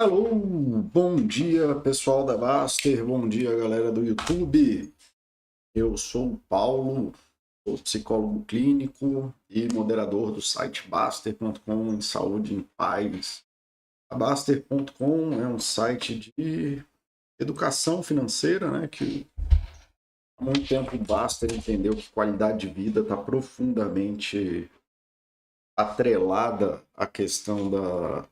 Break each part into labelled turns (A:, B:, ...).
A: Alô, bom dia pessoal da Baster, bom dia galera do YouTube. Eu sou o Paulo, sou psicólogo clínico e moderador do site Baster.com em saúde em paz. A Baster.com é um site de educação financeira, né, que há muito tempo o Baster entendeu que qualidade de vida está profundamente atrelada à questão da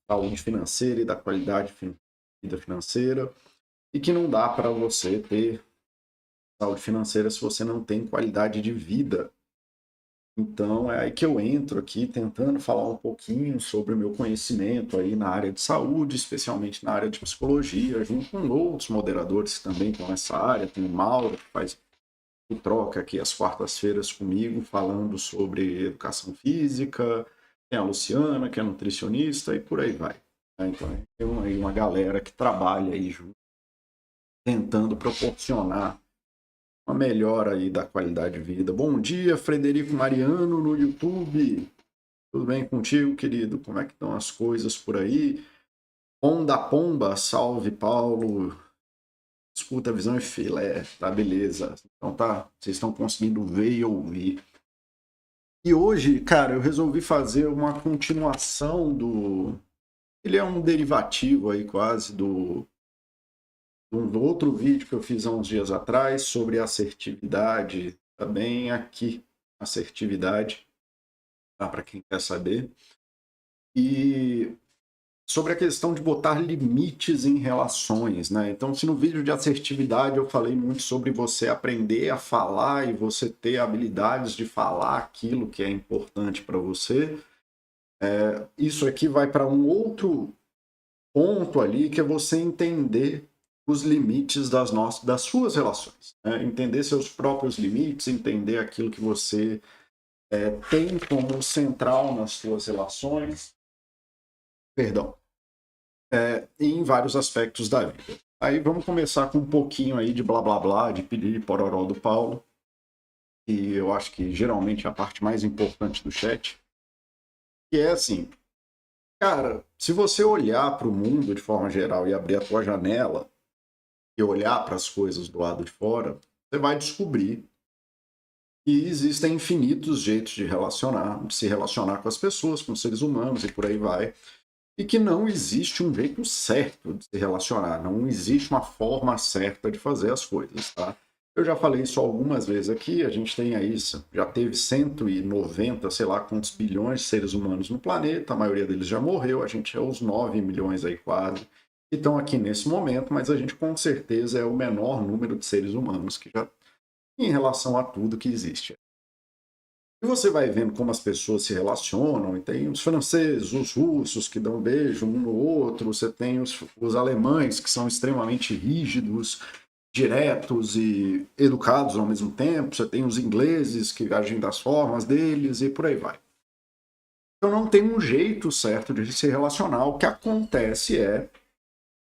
A: saúde financeira e da qualidade de vida financeira. E que não dá para você ter saúde financeira se você não tem qualidade de vida. Então é aí que eu entro aqui tentando falar um pouquinho sobre o meu conhecimento aí na área de saúde, especialmente na área de psicologia, junto com outros moderadores que também estão nessa área. Tem o Mauro, que troca aqui às quartas-feiras comigo, falando sobre educação física, tem a Luciana, que é nutricionista, e por aí vai. Então tem aí uma galera que trabalha aí junto, tentando proporcionar uma melhora aí da qualidade de vida. Bom dia, Frederico Mariano no YouTube. Tudo bem contigo, querido? Como é que estão as coisas por aí? Onda Pomba, salve Paulo. Escuta, visão e filé, tá beleza. Então tá, vocês estão conseguindo ver e ouvir. E hoje, cara, eu resolvi fazer uma continuação do. Ele é um derivativo aí quase do outro vídeo que eu fiz há uns dias atrás sobre assertividade, também aqui, assertividade, tá? Para quem quer saber. E sobre a questão de botar limites em relações, né? Então, se no vídeo de assertividade eu falei muito sobre você aprender a falar e você ter habilidades de falar aquilo que é importante para você, isso aqui vai para um outro ponto ali, que é você entender os limites das suas relações, né? Entender seus próprios limites, entender aquilo que você tem como central nas suas relações, perdão, em vários aspectos da vida. Aí vamos começar com um pouquinho aí de blá blá blá, de pedir pororó do Paulo, que eu acho que geralmente é a parte mais importante do chat, que é assim, cara, se você olhar para o mundo de forma geral e abrir a tua janela e olhar para as coisas do lado de fora, você vai descobrir que existem infinitos jeitos de se relacionar com as pessoas, com os seres humanos e por aí vai, e que não existe um jeito certo de se relacionar, não existe uma forma certa de fazer as coisas, tá? Eu já falei isso algumas vezes aqui, a gente tem aí, já teve 190, sei lá quantos bilhões de seres humanos no planeta, a maioria deles já morreu, a gente é os 9 milhões aí quase, que estão aqui nesse momento, mas a gente com certeza é o menor número de seres humanos que já em relação a tudo que existe. E você vai vendo como as pessoas se relacionam, e tem os franceses, os russos que dão beijo um no outro, você tem os alemães que são extremamente rígidos, diretos e educados ao mesmo tempo, você tem os ingleses que agem das formas deles e por aí vai. Então não tem um jeito certo de se relacionar, o que acontece é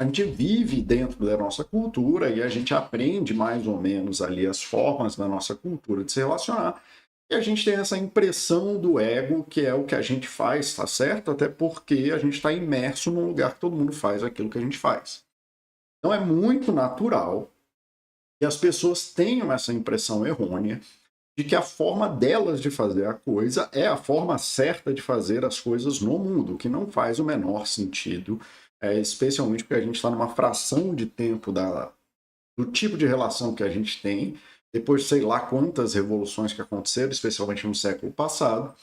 A: a gente vive dentro da nossa cultura e a gente aprende mais ou menos ali as formas da nossa cultura de se relacionar. E a gente tem essa impressão do ego, que é o que a gente faz, tá certo? Até porque a gente está imerso num lugar que todo mundo faz aquilo que a gente faz. Então é muito natural que as pessoas tenham essa impressão errônea de que a forma delas de fazer a coisa é a forma certa de fazer as coisas no mundo, o que não faz o menor sentido, especialmente porque a gente está numa fração de tempo do tipo de relação que a gente tem, depois de sei lá quantas revoluções que aconteceram, especialmente no século passado,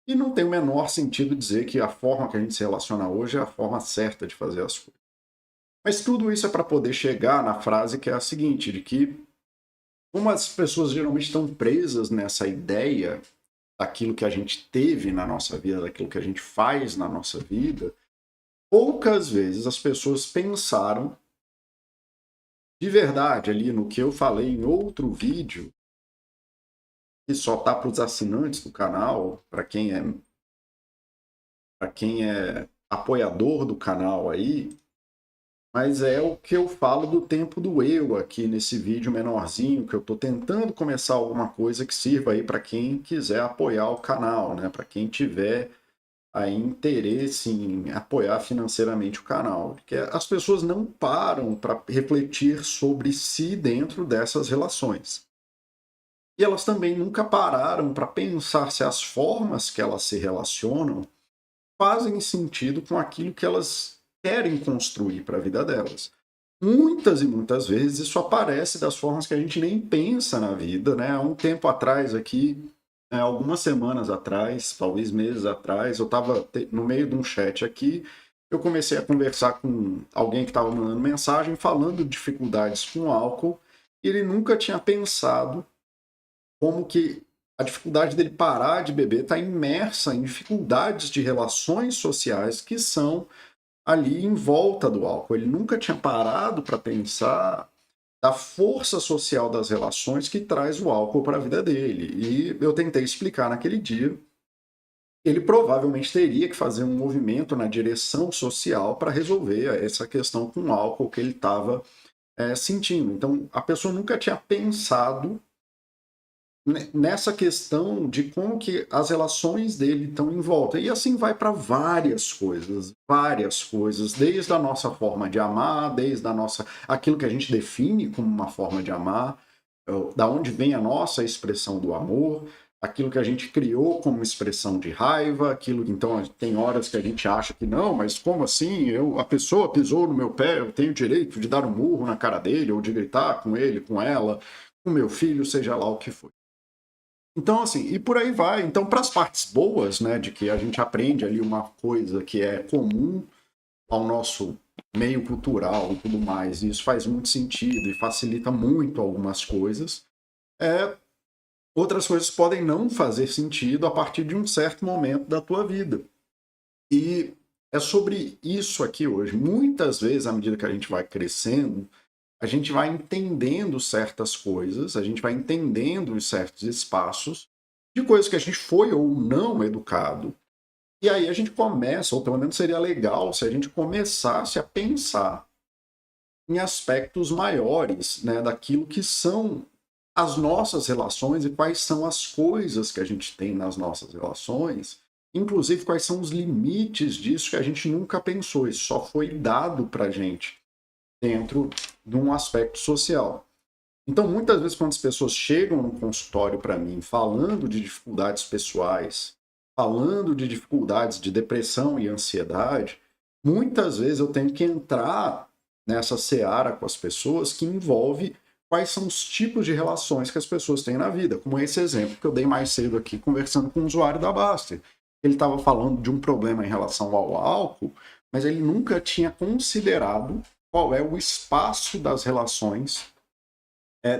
A: e não tem o menor sentido dizer que a forma que a gente se relaciona hoje é a forma certa de fazer as coisas. Mas tudo isso é para poder chegar na frase que é a seguinte, de que como as pessoas geralmente estão presas nessa ideia daquilo que a gente teve na nossa vida, daquilo que a gente faz na nossa vida, poucas vezes as pessoas pensaram de verdade ali no que eu falei em outro vídeo, que só tá para os assinantes do canal, para quem é apoiador do canal aí, mas é o que eu falo do tempo do eu aqui nesse vídeo menorzinho, que eu estou tentando começar alguma coisa que sirva aí para quem quiser apoiar o canal, né? Para quem tiver aí interesse em apoiar financeiramente o canal, porque as pessoas não param para refletir sobre si dentro dessas relações. E elas também nunca pararam para pensar se as formas que elas se relacionam fazem sentido com aquilo que elas querem construir para a vida delas. Muitas e muitas vezes isso aparece das formas que a gente nem pensa na vida, né? Há um tempo atrás aqui, algumas semanas atrás, talvez meses atrás, eu estava no meio de um chat aqui, eu comecei a conversar com alguém que estava mandando mensagem falando de dificuldades com álcool, e ele nunca tinha pensado como que a dificuldade dele parar de beber está imersa em dificuldades de relações sociais que são ali em volta do álcool. Ele nunca tinha parado para pensar da força social das relações que traz o álcool para a vida dele. E eu tentei explicar naquele dia. Ele provavelmente teria que fazer um movimento na direção social para resolver essa questão com o álcool que ele estava sentindo. Então, a pessoa nunca tinha pensado nessa questão de como que as relações dele estão em volta. E assim vai para várias coisas, desde a nossa forma de amar, desde a nossa aquilo que a gente define como uma forma de amar, da onde vem a nossa expressão do amor, aquilo que a gente criou como expressão de raiva, aquilo que então tem horas que a gente acha que não, mas como assim? A pessoa pisou no meu pé, eu tenho o direito de dar um murro na cara dele ou de gritar com ele, com ela, com meu filho, seja lá o que for. Então, assim, e por aí vai. Então, para as partes boas, né, de que a gente aprende ali uma coisa que é comum ao nosso meio cultural e tudo mais, e isso faz muito sentido e facilita muito algumas coisas, outras coisas podem não fazer sentido a partir de um certo momento da tua vida. E é sobre isso aqui hoje. Muitas vezes, à medida que a gente vai crescendo, a gente vai entendendo certas coisas, a gente vai entendendo os certos espaços de coisas que a gente foi ou não educado. E aí a gente começa, ou pelo menos seria legal se a gente começasse a pensar em aspectos maiores, né, daquilo que são as nossas relações e quais são as coisas que a gente tem nas nossas relações, inclusive quais são os limites disso que a gente nunca pensou, isso só foi dado para gente dentro de um aspecto social. Então, muitas vezes, quando as pessoas chegam no consultório para mim falando de dificuldades pessoais, falando de dificuldades de depressão e ansiedade, muitas vezes eu tenho que entrar nessa seara com as pessoas que envolve quais são os tipos de relações que as pessoas têm na vida, como esse exemplo que eu dei mais cedo aqui, conversando com um usuário da Baster. Ele estava falando de um problema em relação ao álcool, mas ele nunca tinha considerado qual é o espaço das relações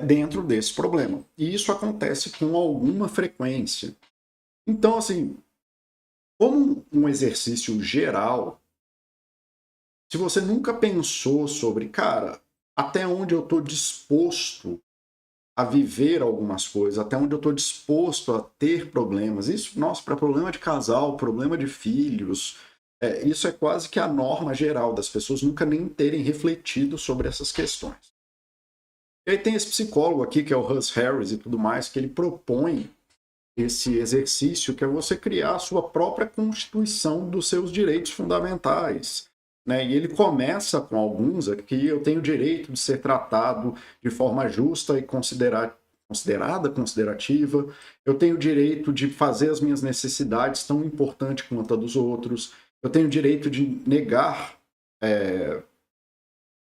A: dentro desse problema. E isso acontece com alguma frequência. Então, assim, como um exercício geral, se você nunca pensou sobre, cara, até onde eu estou disposto a viver algumas coisas, até onde eu estou disposto a ter problemas, isso, nossa, para problema de casal, problema de filhos, isso é quase que a norma geral das pessoas nunca nem terem refletido sobre essas questões. E aí tem esse psicólogo aqui, que é o Russ Harris e tudo mais, que ele propõe esse exercício que é você criar a sua própria constituição dos seus direitos fundamentais. Né? E ele começa com alguns aqui: eu tenho o direito de ser tratado de forma justa e considerativa, eu tenho o direito de fazer as minhas necessidades tão importantes quanto a dos outros, eu tenho o direito de negar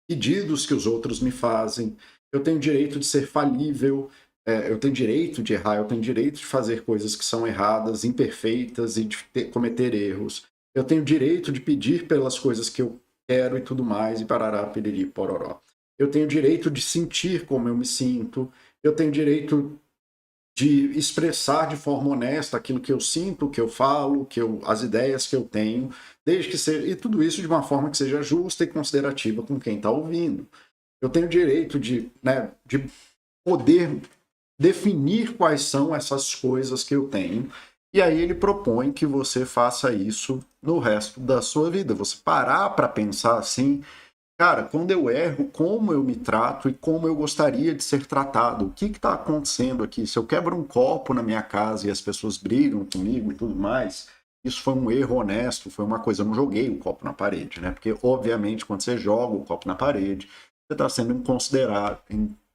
A: pedidos que os outros me fazem, eu tenho o direito de ser falível, eu tenho direito de errar, eu tenho direito de fazer coisas que são erradas, imperfeitas e de cometer erros. Eu tenho direito de pedir pelas coisas que eu quero e tudo mais, e parará, piriri, pororó. Eu tenho direito de sentir como eu me sinto. Eu tenho direito de expressar de forma honesta aquilo que eu sinto, que eu falo, as ideias que eu tenho, desde que seja, e tudo isso de uma forma que seja justa e considerativa com quem está ouvindo. Eu tenho direito de poder definir quais são essas coisas que eu tenho. E aí ele propõe que você faça isso no resto da sua vida. Você parar para pensar assim, cara, quando eu erro, como eu me trato e como eu gostaria de ser tratado? O que está acontecendo aqui? Se eu quebro um copo na minha casa e as pessoas brigam comigo e tudo mais, isso foi um erro honesto, foi uma coisa, eu não joguei o copo na parede, né? Porque, obviamente, quando você joga o copo na parede, você está sendo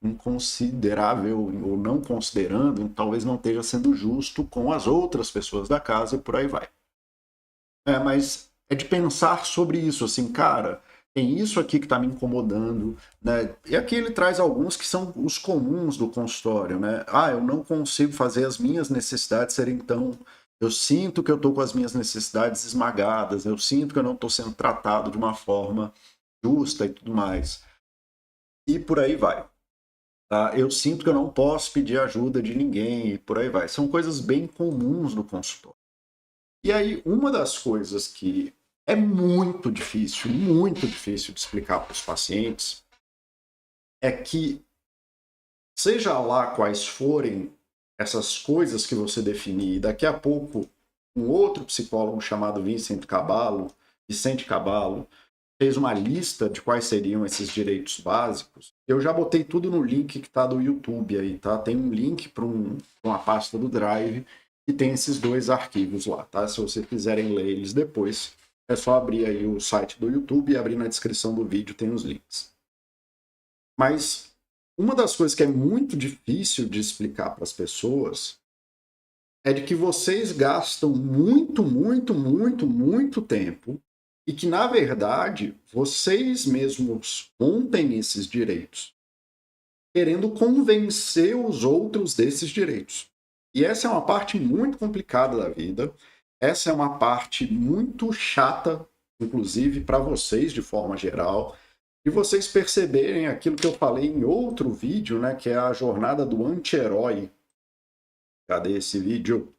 A: inconsiderável ou não considerando, talvez não esteja sendo justo com as outras pessoas da casa e por aí vai. Mas é de pensar sobre isso, assim, cara, tem isso aqui que está me incomodando, né? E aqui ele traz alguns que são os comuns do consultório, né? Ah, eu não consigo fazer as minhas necessidades serem tão. Eu sinto que eu estou com as minhas necessidades esmagadas, eu sinto que eu não estou sendo tratado de uma forma justa e tudo mais. E por aí vai. Tá? Eu sinto que eu não posso pedir ajuda de ninguém e por aí vai. São coisas bem comuns no consultório. E aí, uma das coisas que é muito difícil de explicar para os pacientes é que, seja lá quais forem essas coisas que você definir, daqui a pouco um outro psicólogo chamado Vicente Caballo, fez uma lista de quais seriam esses direitos básicos. Eu já botei tudo no link que está do YouTube aí, tá? Tem um link para uma pasta do Drive e tem esses 2 arquivos lá, tá? Se vocês quiserem ler eles depois, é só abrir aí o site do YouTube e abrir na descrição do vídeo, tem os links. Mas uma das coisas que é muito difícil de explicar para as pessoas é de que vocês gastam muito tempo e que, na verdade, vocês mesmos rompem esses direitos, querendo convencer os outros desses direitos. E essa é uma parte muito complicada da vida, essa é uma parte muito chata, inclusive para vocês de forma geral, e vocês perceberem aquilo que eu falei em outro vídeo, né, que é a jornada do anti-herói. Cadê esse vídeo?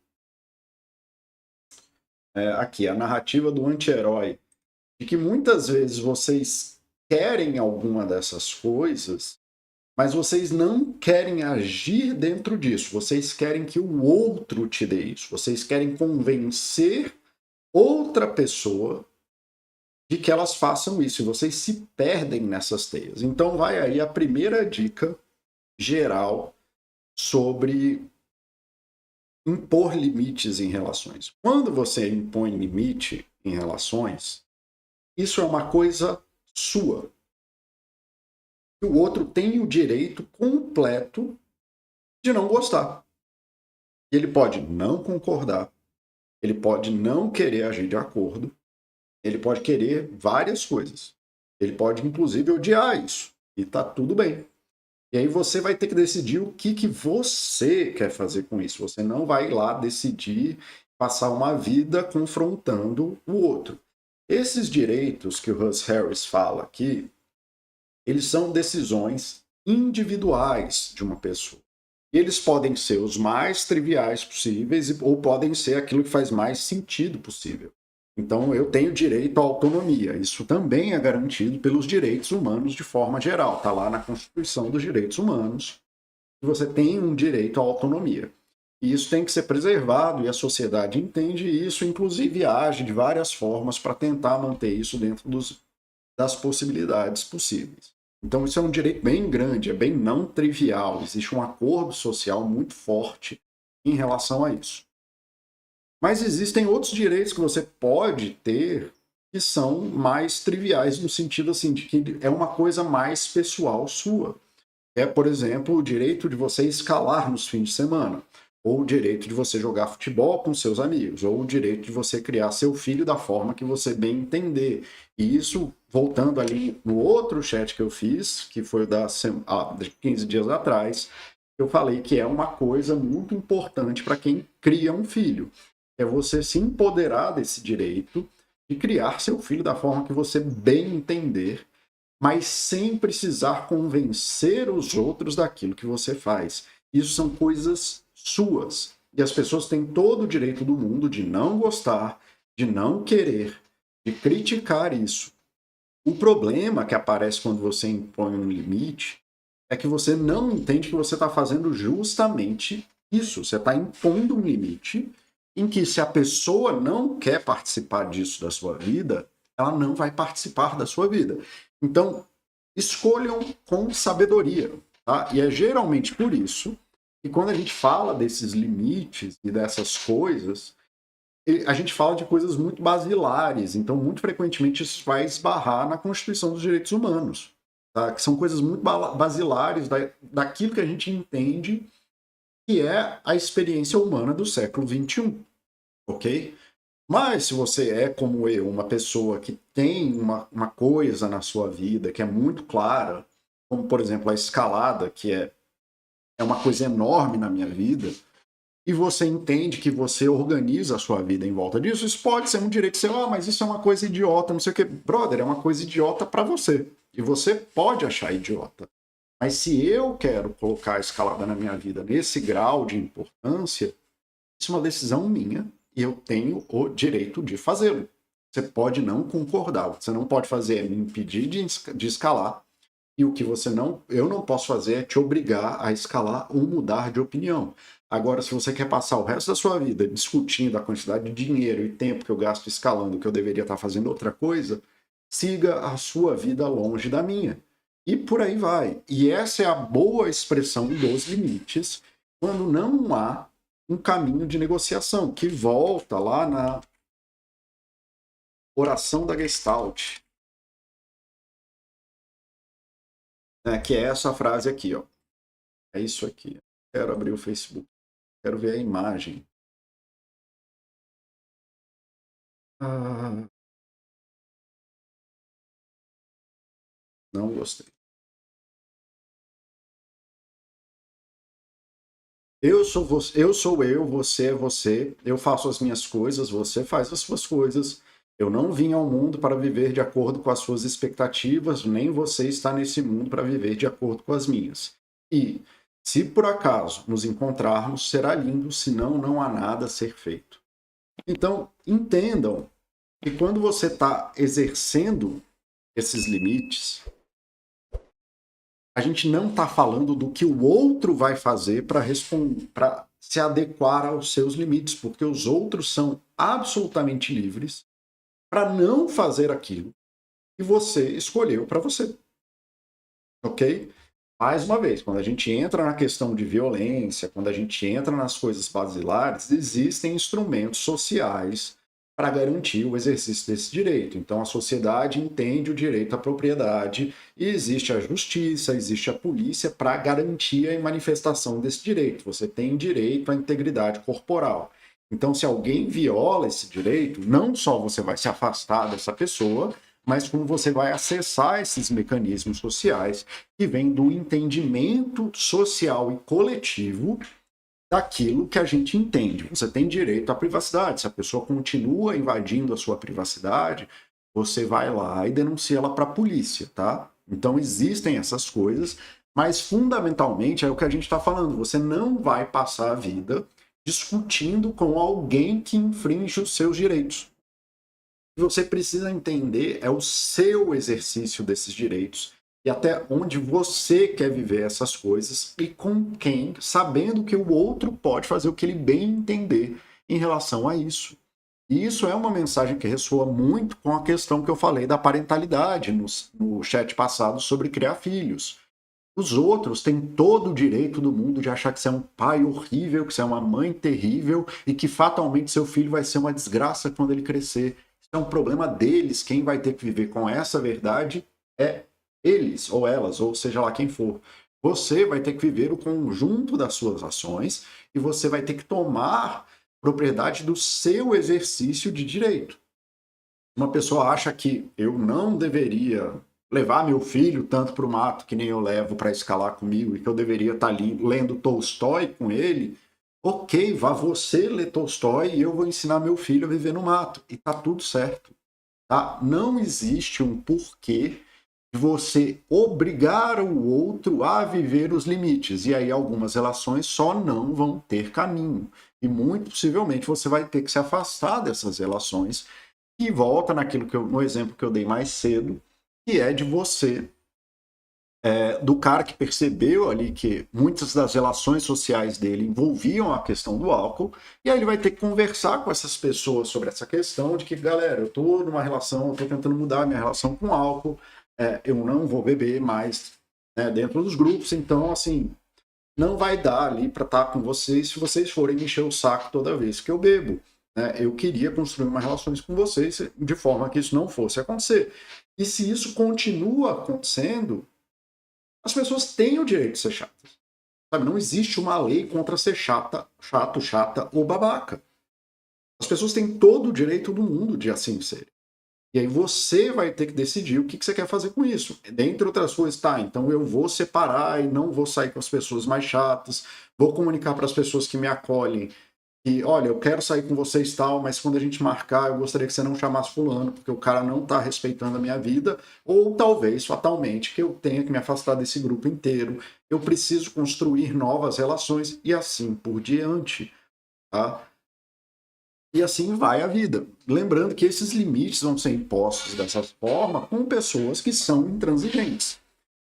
A: Aqui, a narrativa do anti-herói. De que muitas vezes vocês querem alguma dessas coisas, mas vocês não querem agir dentro disso. Vocês querem que o outro te dê isso. Vocês querem convencer outra pessoa de que elas façam isso. E vocês se perdem nessas teias. Então vai aí a primeira dica geral sobre impor limites em relações. Quando você impõe limite em relações, isso é uma coisa sua. O outro tem o direito completo de não gostar. Ele pode não concordar, ele pode não querer agir de acordo, ele pode querer várias coisas. Ele pode, inclusive, odiar isso. E tá tudo bem. E aí você vai ter que decidir o que você quer fazer com isso. Você não vai lá decidir passar uma vida confrontando o outro. Esses direitos que o Russ Harris fala aqui, eles são decisões individuais de uma pessoa. E eles podem ser os mais triviais possíveis ou podem ser aquilo que faz mais sentido possível. Então, eu tenho direito à autonomia. Isso também é garantido pelos direitos humanos de forma geral. Está lá na Constituição dos Direitos Humanos que você tem um direito à autonomia. E isso tem que ser preservado e a sociedade entende isso, inclusive age de várias formas para tentar manter isso dentro das possibilidades possíveis. Então, isso é um direito bem grande, é bem não trivial. Existe um acordo social muito forte em relação a isso. Mas existem outros direitos que você pode ter que são mais triviais, no sentido assim, de que é uma coisa mais pessoal sua. É, por exemplo, o direito de você escalar nos fins de semana, ou o direito de você jogar futebol com seus amigos, ou o direito de você criar seu filho da forma que você bem entender. E isso, voltando ali no outro chat que eu fiz, que foi de 15 dias atrás, eu falei que é uma coisa muito importante para quem cria um filho. É você se empoderar desse direito de criar seu filho da forma que você bem entender, mas sem precisar convencer os outros daquilo que você faz. Isso são coisas suas. E as pessoas têm todo o direito do mundo de não gostar, de não querer, de criticar isso. O problema que aparece quando você impõe um limite é que você não entende que você está fazendo justamente isso. Você está impondo um limite em que, se a pessoa não quer participar disso da sua vida, ela não vai participar da sua vida. Então, escolham com sabedoria. Tá? E é geralmente por isso que, quando a gente fala desses limites e dessas coisas, a gente fala de coisas muito basilares, então muito frequentemente isso vai esbarrar na Constituição dos Direitos Humanos, tá? Que são coisas muito basilares daquilo que a gente entende que é a experiência humana do século XXI, ok? Mas se você é, como eu, uma pessoa que tem uma coisa na sua vida que é muito clara, como, por exemplo, a escalada, que é uma coisa enorme na minha vida, e você entende que você organiza a sua vida em volta disso, isso pode ser um direito seu, mas isso é uma coisa idiota, não sei o quê. Brother, é uma coisa idiota para você. E você pode achar idiota. Mas se eu quero colocar a escalada na minha vida nesse grau de importância, isso é uma decisão minha e eu tenho o direito de fazê-lo. Você pode não concordar, você não pode fazer é me impedir de escalar, e o que eu não posso fazer é te obrigar a escalar ou mudar de opinião. Agora, se você quer passar o resto da sua vida discutindo a quantidade de dinheiro e tempo que eu gasto escalando, que eu deveria estar fazendo outra coisa, siga a sua vida longe da minha. E por aí vai. E essa é a boa expressão dos limites, quando não há um caminho de negociação, que volta lá na oração da Gestalt, né, que é essa frase aqui, ó. É isso aqui. Quero abrir o Facebook. Quero ver a imagem. Ah, não gostei. Eu sou eu, você é você. Eu faço as minhas coisas, você faz as suas coisas. Eu não vim ao mundo para viver de acordo com as suas expectativas, nem você está nesse mundo para viver de acordo com as minhas. E, se por acaso nos encontrarmos, será lindo, senão não há nada a ser feito. Então, entendam que quando você está exercendo esses limites, a gente não está falando do que o outro vai fazer para se adequar aos seus limites, porque os outros são absolutamente livres para não fazer aquilo que você escolheu para você. Ok? Mais uma vez, quando a gente entra na questão de violência, quando a gente entra nas coisas basilares, existem instrumentos sociais para garantir o exercício desse direito. Então, a sociedade entende o direito à propriedade e existe a justiça, existe a polícia para garantir a manifestação desse direito. Você tem direito à integridade corporal. Então, se alguém viola esse direito, não só você vai se afastar dessa pessoa, mas como você vai acessar esses mecanismos sociais que vêm do entendimento social e coletivo daquilo que a gente entende. Você tem direito à privacidade. Se a pessoa continua invadindo a sua privacidade, você vai lá e denuncia ela para a polícia, tá? Então existem essas coisas, mas fundamentalmente é o que a gente está falando. Você não vai passar a vida discutindo com alguém que infringe os seus direitos. O que você precisa entender é o seu exercício desses direitos e até onde você quer viver essas coisas e com quem, sabendo que o outro pode fazer o que ele bem entender em relação a isso. E isso é uma mensagem que ressoa muito com a questão que eu falei da parentalidade no chat passado sobre criar filhos. Os outros têm todo o direito do mundo de achar que você é um pai horrível, que você é uma mãe terrível e que fatalmente seu filho vai ser uma desgraça quando ele crescer. Isso é um problema deles. Quem vai ter que viver com essa verdade é eles ou elas, ou seja lá quem for. Você vai ter que viver o conjunto das suas ações e você vai ter que tomar propriedade do seu exercício de direito. Uma pessoa acha que eu não deveria levar meu filho tanto para o mato que nem eu levo para escalar comigo e que eu deveria estar ali lendo Tolstói com ele, ok, vá você ler Tolstói e eu vou ensinar meu filho a viver no mato. E tá tudo certo. Tá? Não existe um porquê de você obrigar o outro a viver os limites. E aí algumas relações só não vão ter caminho. E muito possivelmente você vai ter que se afastar dessas relações. E volta no exemplo que eu dei mais cedo, que é de você, do cara que percebeu ali que muitas das relações sociais dele envolviam a questão do álcool, e aí ele vai ter que conversar com essas pessoas sobre essa questão de que, galera, eu tô numa relação, eu tô tentando mudar a minha relação com o álcool, eu não vou beber mais, né, dentro dos grupos, então, assim, não vai dar ali para estar com vocês se vocês forem me encher o saco toda vez que eu bebo. né? Eu queria construir uma relação com vocês de forma que isso não fosse acontecer. E se isso continua acontecendo, as pessoas têm o direito de ser chatas. Sabe? Não existe uma lei contra ser chata, chato, chata ou babaca. As pessoas têm todo o direito do mundo de assim ser. E aí você vai ter que decidir o que você quer fazer com isso. Dentre outras coisas, tá, então eu vou separar e não vou sair com as pessoas mais chatas, vou comunicar para as pessoas que me acolhem que, olha, eu quero sair com vocês tal, mas quando a gente marcar, eu gostaria que você não chamasse fulano, porque o cara não está respeitando a minha vida, ou talvez, fatalmente, que eu tenha que me afastar desse grupo inteiro, eu preciso construir novas relações e assim por diante, tá? E assim vai a vida. Lembrando que esses limites vão ser impostos dessa forma com pessoas que são intransigentes.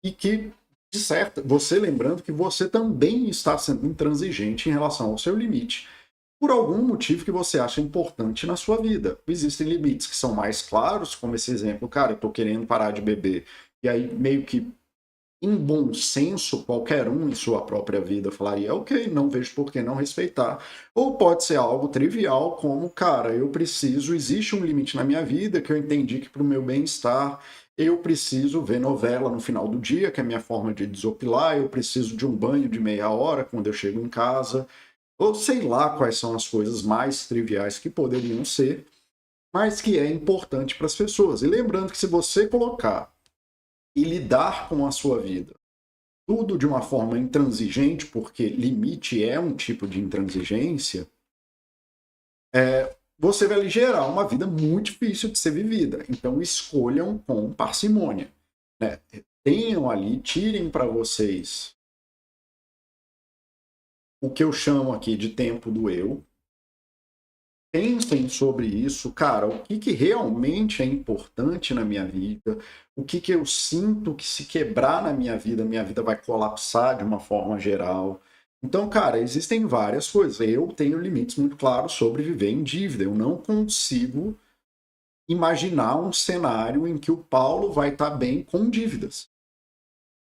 A: E que, de certo, você lembrando que você também está sendo intransigente em relação ao seu limite. Por algum motivo que você acha importante na sua vida. Existem limites que são mais claros, como esse exemplo, cara, eu estou querendo parar de beber. E aí, meio que em bom senso, qualquer um em sua própria vida falaria, ok, não vejo por que não respeitar. Ou pode ser algo trivial, como, cara, eu preciso, existe um limite na minha vida que eu entendi que para o meu bem-estar eu preciso ver novela no final do dia, que é a minha forma de desopilar, eu preciso de um banho de meia hora quando eu chego em casa, ou sei lá quais são as coisas mais triviais que poderiam ser, mas que é importante para as pessoas. E lembrando que se você colocar e lidar com a sua vida tudo de uma forma intransigente, porque limite é um tipo de intransigência, você vai gerar uma vida muito difícil de ser vivida. Então escolham com parcimônia, né? Tenham ali, tirem para vocês o que eu chamo aqui de tempo do eu. Pensem sobre isso, cara, o que realmente é importante na minha vida, o que eu sinto que se quebrar na minha vida vai colapsar de uma forma geral. Então, cara, existem várias coisas. Eu tenho limites muito claros sobre viver em dívida. Eu não consigo imaginar um cenário em que o Paulo vai estar bem com dívidas.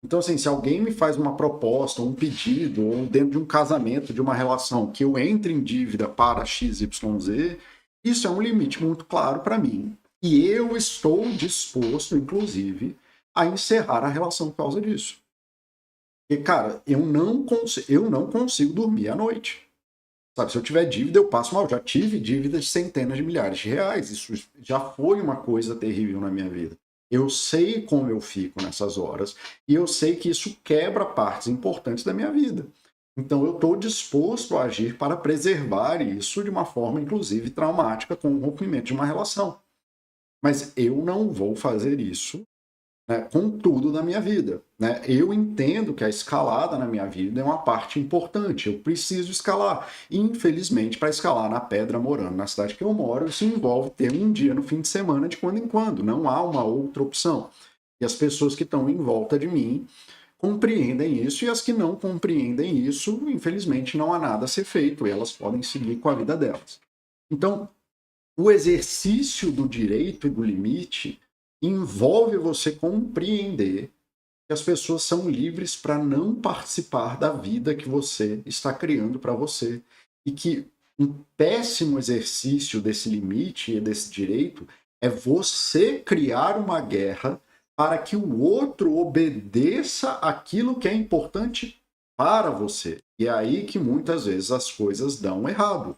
A: Então, assim, se alguém me faz uma proposta, um pedido, ou dentro de um casamento, de uma relação, que eu entre em dívida para XYZ, isso é um limite muito claro para mim. E eu estou disposto, inclusive, a encerrar a relação por causa disso. Porque, cara, eu não consigo dormir à noite. Sabe, se eu tiver dívida, eu passo mal. Já tive dívida de centenas de milhares de reais. Isso já foi uma coisa terrível na minha vida. Eu sei como eu fico nessas horas e eu sei que isso quebra partes importantes da minha vida. Então eu estou disposto a agir para preservar isso de uma forma, inclusive, traumática, com o rompimento de uma relação. Mas eu não vou fazer isso, né, com tudo na minha vida. Né? Eu entendo que a escalada na minha vida é uma parte importante, eu preciso escalar. E, infelizmente, para escalar na pedra, morando na cidade que eu moro, isso envolve ter um dia no fim de semana de quando em quando, não há uma outra opção. E as pessoas que estão em volta de mim compreendem isso, e as que não compreendem isso, infelizmente, não há nada a ser feito, e elas podem seguir com a vida delas. Então, o exercício do direito e do limite envolve você compreender que as pessoas são livres para não participar da vida que você está criando para você. E que um péssimo exercício desse limite e desse direito é você criar uma guerra para que o outro obedeça aquilo que é importante para você. E é aí que muitas vezes as coisas dão errado.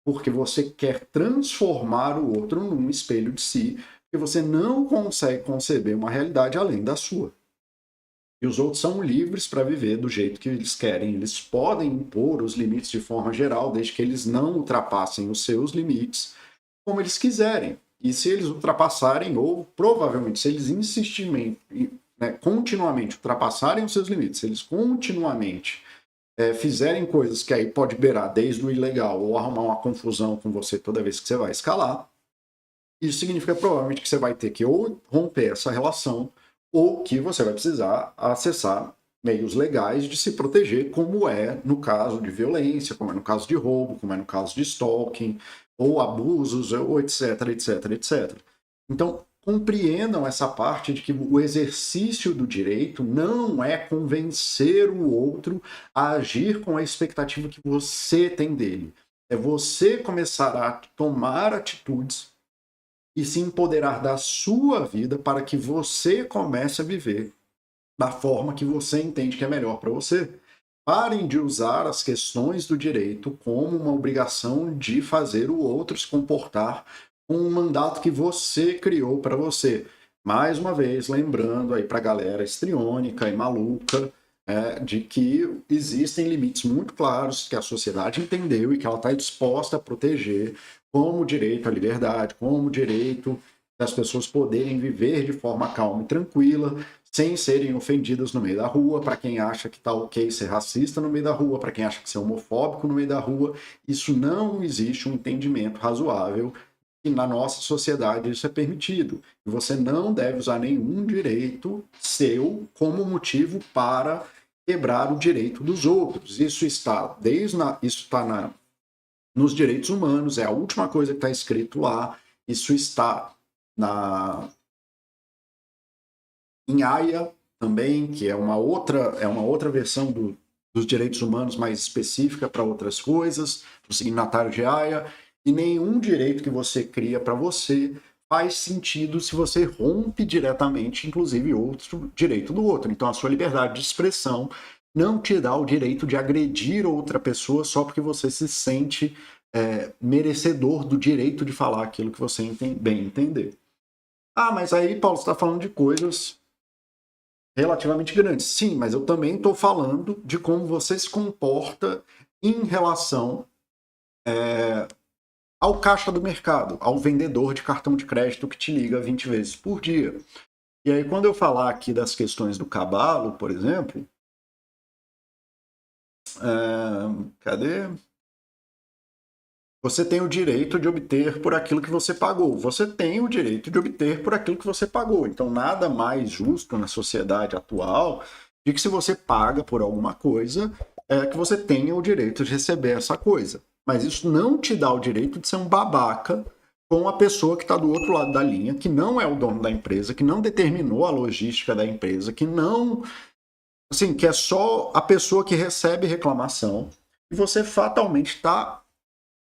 A: Porque você quer transformar o outro num espelho de si, porque você não consegue conceber uma realidade além da sua. E os outros são livres para viver do jeito que eles querem. Eles podem impor os limites de forma geral, desde que eles não ultrapassem os seus limites, como eles quiserem. E se eles ultrapassarem, ou provavelmente se eles insistirem, né, continuamente ultrapassarem os seus limites, se eles continuamente fizerem coisas que aí pode beirar desde o ilegal ou arrumar uma confusão com você toda vez que você vai escalar, isso significa provavelmente que você vai ter que ou romper essa relação ou que você vai precisar acessar meios legais de se proteger, como é no caso de violência, como é no caso de roubo, como é no caso de stalking, ou abusos, ou etc, etc, etc. Então, compreendam essa parte de que o exercício do direito não é convencer o outro a agir com a expectativa que você tem dele. É você começar a tomar atitudes e se empoderar da sua vida para que você comece a viver da forma que você entende que é melhor para você. Parem de usar as questões do direito como uma obrigação de fazer o outro se comportar com um mandato que você criou para você. Mais uma vez, lembrando aí para a galera histriônica e maluca, de que existem limites muito claros que a sociedade entendeu e que ela está disposta a proteger, como o direito à liberdade, como o direito das pessoas poderem viver de forma calma e tranquila, sem serem ofendidas no meio da rua, para quem acha que está ok ser racista no meio da rua, para quem acha que ser homofóbico no meio da rua. Isso não existe um entendimento razoável e na nossa sociedade isso é permitido. E você não deve usar nenhum direito seu como motivo para quebrar o direito dos outros. Isso está nos direitos humanos, é a última coisa que está escrito lá. Isso está em Haia também, que é uma outra versão dos direitos humanos mais específica para outras coisas, o signatário de Haia, e nenhum direito que você cria para você faz sentido se você rompe diretamente, inclusive, outro direito do outro. Então, a sua liberdade de expressão não te dá o direito de agredir outra pessoa só porque você se sente merecedor do direito de falar aquilo que você bem entender. Ah, mas aí, Paulo, você está falando de coisas relativamente grandes. Sim, mas eu também estou falando de como você se comporta em relação ao caixa do mercado, ao vendedor de cartão de crédito que te liga 20 vezes por dia. E aí, quando eu falar aqui das questões do cabalo, por exemplo, cadê? Você tem o direito de obter por aquilo que você pagou. Você tem o direito de obter por aquilo que você pagou. Então, nada mais justo na sociedade atual de que se você paga por alguma coisa, que você tenha o direito de receber essa coisa. Mas isso não te dá o direito de ser um babaca com a pessoa que está do outro lado da linha, que não é o dono da empresa, que não determinou a logística da empresa, que não... Assim, que é só a pessoa que recebe reclamação, e você fatalmente está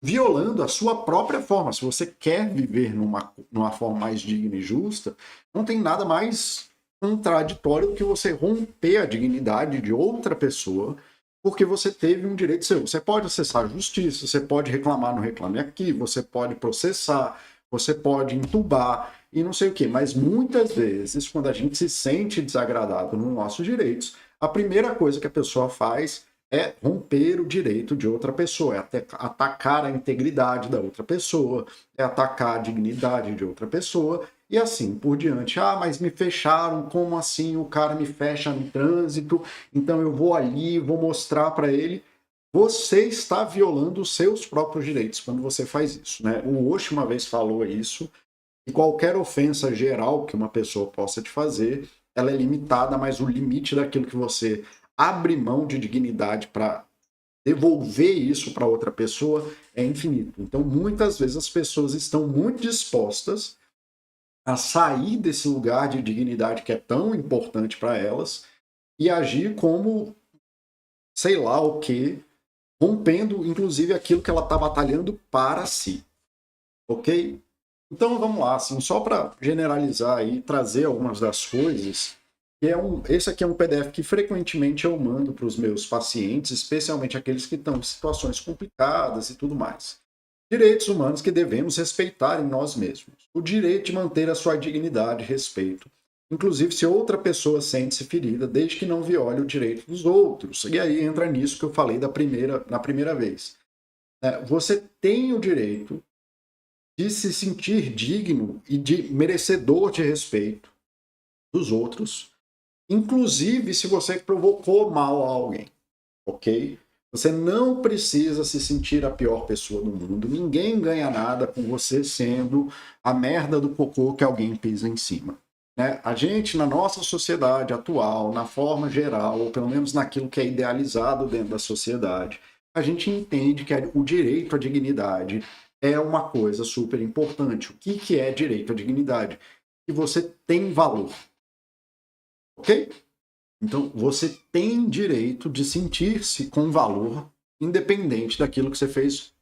A: violando a sua própria forma. Se você quer viver numa forma mais digna e justa, não tem nada mais contraditório do que você romper a dignidade de outra pessoa porque você teve um direito seu. Você pode acessar a justiça, você pode reclamar no Reclame Aqui, você pode processar, você pode entubar e não sei o quê. Mas muitas vezes, quando a gente se sente desagradado nos nossos direitos, a primeira coisa que a pessoa faz é romper o direito de outra pessoa, é atacar a integridade da outra pessoa, é atacar a dignidade de outra pessoa, e assim por diante. Ah, mas me fecharam, como assim? O cara me fecha no trânsito, então eu vou ali, vou mostrar para ele. Você está violando os seus próprios direitos quando você faz isso, né? O Osho uma vez falou isso, e qualquer ofensa geral que uma pessoa possa te fazer, ela é limitada, mas o limite daquilo que você abre mão de dignidade para devolver isso para outra pessoa é infinito. Então, muitas vezes as pessoas estão muito dispostas a sair desse lugar de dignidade que é tão importante para elas e agir como, sei lá o que, rompendo, inclusive, aquilo que ela está batalhando para si. Ok? Então, vamos lá, assim, só para generalizar e trazer algumas das coisas. Esse aqui é um PDF que frequentemente eu mando para os meus pacientes, especialmente aqueles que estão em situações complicadas e tudo mais. Direitos humanos que devemos respeitar em nós mesmos. O direito de manter a sua dignidade e respeito, inclusive se outra pessoa sente-se ferida, desde que não viole o direito dos outros. E aí entra nisso que eu falei na primeira vez. Você tem o direito de se sentir digno e de merecedor de respeito dos outros, inclusive se você provocou mal a alguém, ok? Você não precisa se sentir a pior pessoa do mundo. Ninguém ganha nada com você sendo a merda do cocô que alguém pisa em cima. Né? A gente, na nossa sociedade atual, na forma geral, ou pelo menos naquilo que é idealizado dentro da sociedade, a gente entende que o direito à dignidade é uma coisa super importante. O que é direito à dignidade? Que você tem valor. Ok? Então, você tem direito de sentir-se com valor, independente daquilo que você fez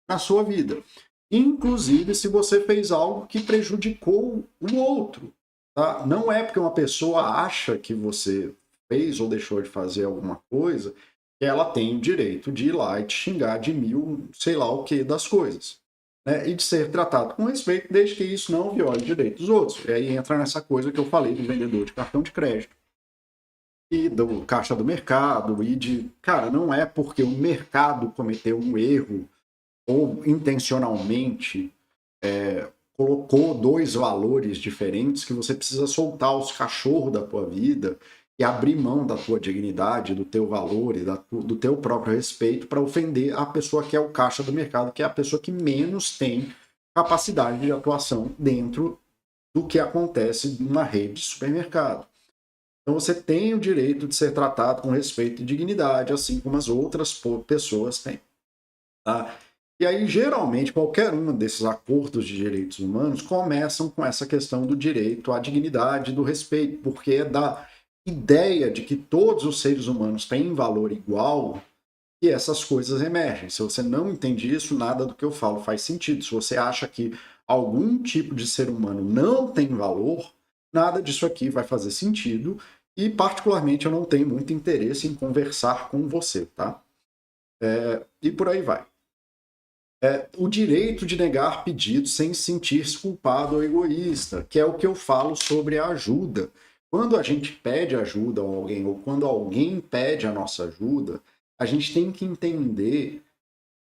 A: na sua vida. Inclusive se você fez algo que prejudicou o outro. Tá? Não é porque uma pessoa acha que você fez ou deixou de fazer alguma coisa que ela tem o direito de ir lá e te xingar de mil, sei lá o que, das coisas. Né? E de ser tratado com respeito, desde que isso não viole o direito dos outros. E aí entra nessa coisa que eu falei do vendedor de cartão de crédito e do caixa do mercado e de, cara, não é porque o mercado cometeu um erro ou intencionalmente colocou dois valores diferentes que você precisa soltar os cachorros da tua vida e abrir mão da tua dignidade, do teu valor e do teu próprio respeito para ofender a pessoa que é o caixa do mercado, que é a pessoa que menos tem capacidade de atuação dentro do que acontece numa rede de supermercado. Então você tem o direito de ser tratado com respeito e dignidade, assim como as outras pessoas têm. Tá? E aí, geralmente, qualquer um desses acordos de direitos humanos começam com essa questão do direito à dignidade, do respeito, porque é da ideia de que todos os seres humanos têm valor igual que essas coisas emergem. Se você não entende isso, nada do que eu falo faz sentido. Se você acha que algum tipo de ser humano não tem valor, nada disso aqui vai fazer sentido e, particularmente, eu não tenho muito interesse em conversar com você, tá? E por aí vai. O direito de negar pedidos sem sentir-se culpado ou egoísta, que é o que eu falo sobre a ajuda. Quando a gente pede ajuda a alguém, ou quando alguém pede a nossa ajuda, a gente tem que entender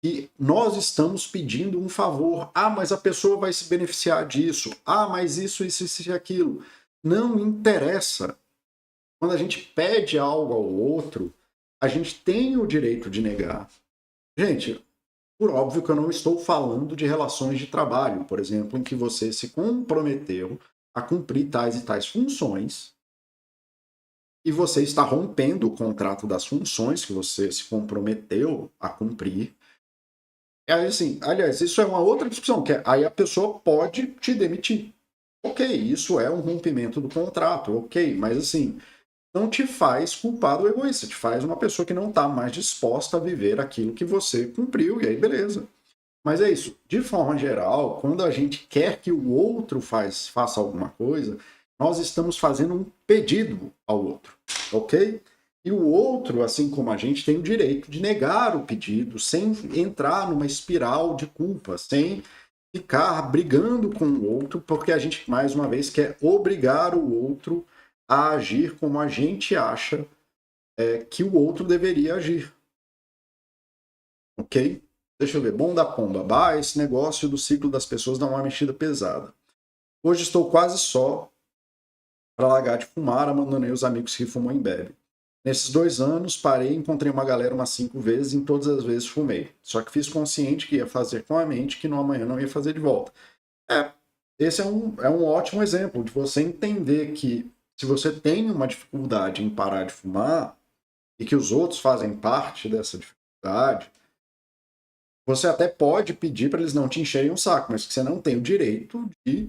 A: que nós estamos pedindo um favor. Ah, mas a pessoa vai se beneficiar disso. Ah, mas isso e aquilo. Não interessa. Quando a gente pede algo ao outro, a gente tem o direito de negar. Gente, por óbvio que eu não estou falando de relações de trabalho, por exemplo, em que você se comprometeu a cumprir tais e tais funções e você está rompendo o contrato das funções que você se comprometeu a cumprir. É assim, aliás, isso é uma outra discussão, que aí a pessoa pode te demitir. Ok, isso é um rompimento do contrato, ok, mas assim, não te faz culpado ou egoísta, te faz uma pessoa que não está mais disposta a viver aquilo que você cumpriu, e aí beleza. Mas é isso. De forma geral, quando a gente quer que o outro faça alguma coisa, nós estamos fazendo um pedido ao outro, ok? E o outro, assim como a gente, tem o direito de negar o pedido sem entrar numa espiral de culpa, sem ficar brigando com o outro, porque a gente, mais uma vez, quer obrigar o outro a agir como a gente acha que o outro deveria agir, ok? Deixa eu ver. Bom da pomba. Bah, esse negócio do ciclo das pessoas dá uma mexida pesada. Hoje estou quase só para largar de fumar, abandonei os amigos que fumam e bebem. Nesses 2 anos, parei e encontrei uma galera umas 5 vezes e em todas as vezes fumei. Só que fiz consciente que ia fazer com a mente, que no amanhã não ia fazer de volta. É, esse é um ótimo exemplo de você entender que se você tem uma dificuldade em parar de fumar e que os outros fazem parte dessa dificuldade, você até pode pedir para eles não te encherem o saco, mas que você não tem o direito de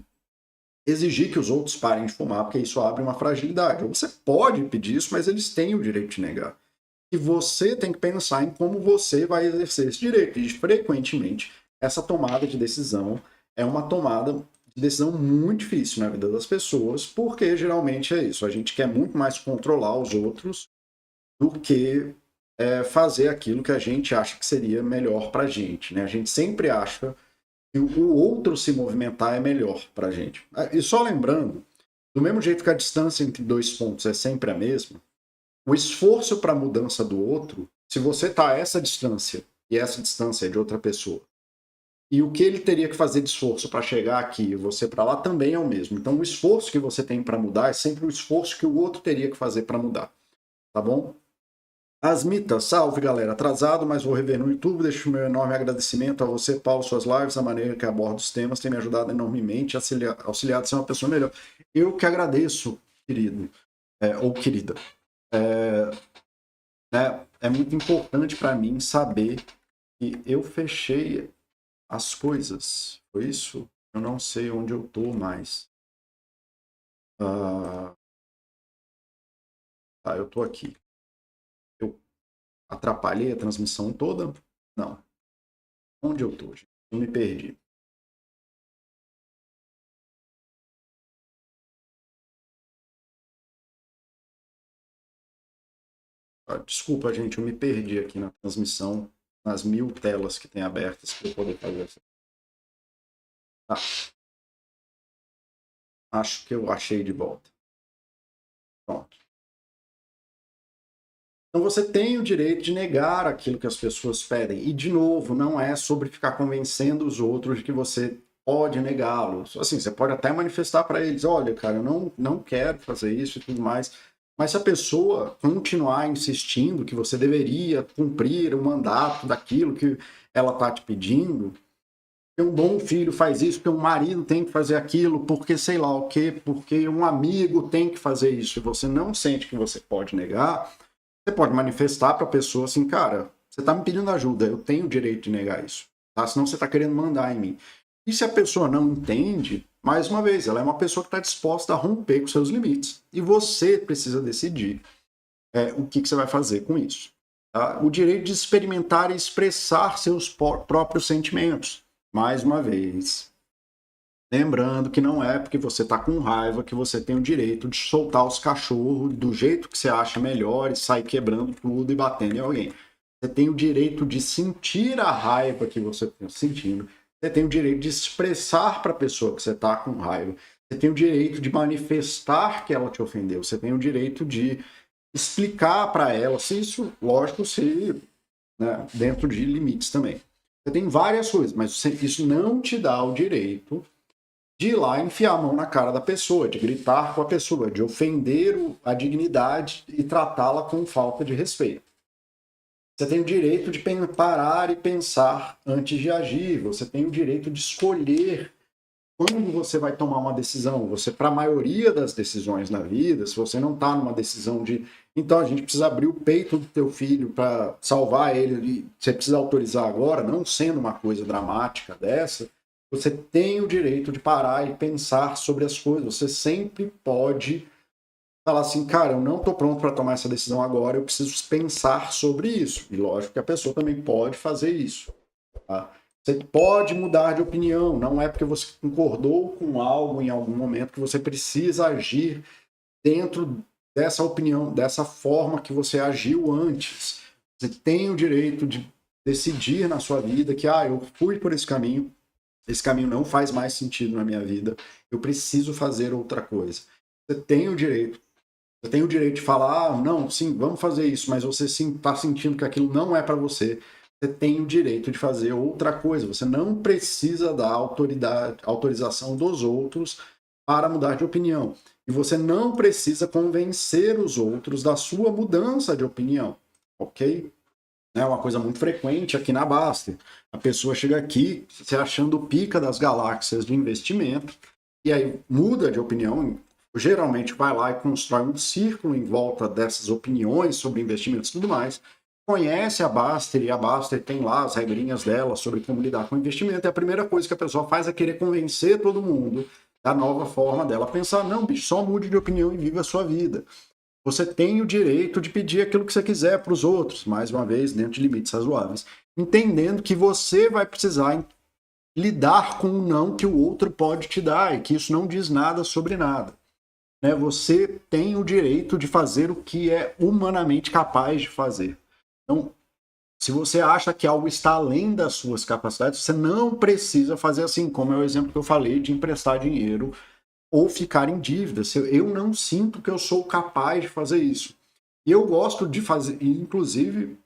A: exigir que os outros parem de fumar, porque isso abre uma fragilidade. Ou você pode pedir isso, mas eles têm o direito de negar. E você tem que pensar em como você vai exercer esse direito. E frequentemente, essa tomada de decisão é uma tomada de decisão muito difícil na vida das pessoas, porque geralmente é isso. A gente quer muito mais controlar os outros do que fazer aquilo que a gente acha que seria melhor para a gente. Né? A gente sempre acha que o outro se movimentar é melhor para a gente. E só lembrando, do mesmo jeito que a distância entre dois pontos é sempre a mesma, o esforço para a mudança do outro, se você está a essa distância e essa distância é de outra pessoa, e o que ele teria que fazer de esforço para chegar aqui e você para lá também é o mesmo. Então, o esforço que você tem para mudar é sempre o esforço que o outro teria que fazer para mudar. Tá bom? Asmita, salve galera, atrasado, mas vou rever no YouTube. Deixo o meu enorme agradecimento a você, Paulo, suas lives, a maneira que aborda os temas tem me ajudado enormemente, auxiliado a ser uma pessoa melhor. Eu que agradeço, querido, ou querida. É muito importante para mim saber que eu fechei as coisas. Foi isso? Eu não sei onde eu tô mais. Tá, eu tô aqui. Eu atrapalhei a transmissão toda? Não. Onde eu tô, gente? Eu me perdi. Desculpa, gente, eu me perdi aqui na transmissão, nas 1000 telas que tem abertas para eu poder fazer isso. Ah, acho que eu achei de volta. Pronto. Então você tem o direito de negar aquilo que as pessoas pedem. E, de novo, não é sobre ficar convencendo os outros de que você pode negá-los. Assim, você pode até manifestar para eles, olha, cara, eu não quero fazer isso e tudo mais. Mas se a pessoa continuar insistindo que você deveria cumprir o mandato daquilo que ela está te pedindo, que um bom filho faz isso, que um marido tem que fazer aquilo, porque sei lá o quê, porque um amigo tem que fazer isso, e você não sente que você pode negar, você pode manifestar para a pessoa assim, cara, você está me pedindo ajuda, eu tenho o direito de negar isso, tá? Senão você está querendo mandar em mim. E se a pessoa não entende, mais uma vez, ela é uma pessoa que está disposta a romper com seus limites. E você precisa decidir o que você vai fazer com isso. Tá? O direito de experimentar e expressar seus próprios sentimentos. Mais uma vez, lembrando que não é porque você está com raiva que você tem o direito de soltar os cachorros do jeito que você acha melhor e sair quebrando tudo e batendo em alguém. Você tem o direito de sentir a raiva que você está sentindo. Você tem o direito de expressar para a pessoa que você está com raiva. Você tem o direito de manifestar que ela te ofendeu. Você tem o direito de explicar para ela, se isso, lógico, se né, dentro de limites também. Você tem várias coisas, mas isso não te dá o direito de ir lá enfiar a mão na cara da pessoa, de gritar com a pessoa, de ofender a dignidade e tratá-la com falta de respeito. Você tem o direito de parar e pensar antes de agir. Você tem o direito de escolher quando você vai tomar uma decisão. Você, para a maioria das decisões na vida, se você não está numa decisão de então a gente precisa abrir o peito do teu filho para salvar ele, e você precisa autorizar agora, não sendo uma coisa dramática dessa, você tem o direito de parar e pensar sobre as coisas. Você sempre pode falar assim, cara, eu não estou pronto para tomar essa decisão agora, eu preciso pensar sobre isso. E lógico que a pessoa também pode fazer isso. Tá? Você pode mudar de opinião, não é porque você concordou com algo em algum momento que você precisa agir dentro dessa opinião, dessa forma que você agiu antes. Você tem o direito de decidir na sua vida que, eu fui por esse caminho não faz mais sentido na minha vida, eu preciso fazer outra coisa. Você tem o direito de falar, não, sim, vamos fazer isso, mas você sim está sentindo que aquilo não é para você. Você tem o direito de fazer outra coisa. Você não precisa da autorização dos outros para mudar de opinião. E você não precisa convencer os outros da sua mudança de opinião, ok? É uma coisa muito frequente aqui na Baster. A pessoa chega aqui se achando o pica das galáxias de investimento e aí muda de opinião, geralmente vai lá e constrói um círculo em volta dessas opiniões sobre investimentos e tudo mais, conhece a Baster e a Baster tem lá as regrinhas dela sobre como lidar com investimento, e a primeira coisa que a pessoa faz é querer convencer todo mundo da nova forma dela pensar. Não, bicho, só mude de opinião e viva a sua vida. Você tem o direito de pedir aquilo que você quiser para os outros, mais uma vez, dentro de limites razoáveis, entendendo que você vai precisar lidar com o não que o outro pode te dar e que isso não diz nada sobre nada. Né? Você tem o direito de fazer o que é humanamente capaz de fazer. Então, se você acha que algo está além das suas capacidades, você não precisa fazer assim, como é o exemplo que eu falei de emprestar dinheiro ou ficar em dívida. Eu não sinto que eu sou capaz de fazer isso. E eu gosto de fazer, inclusive,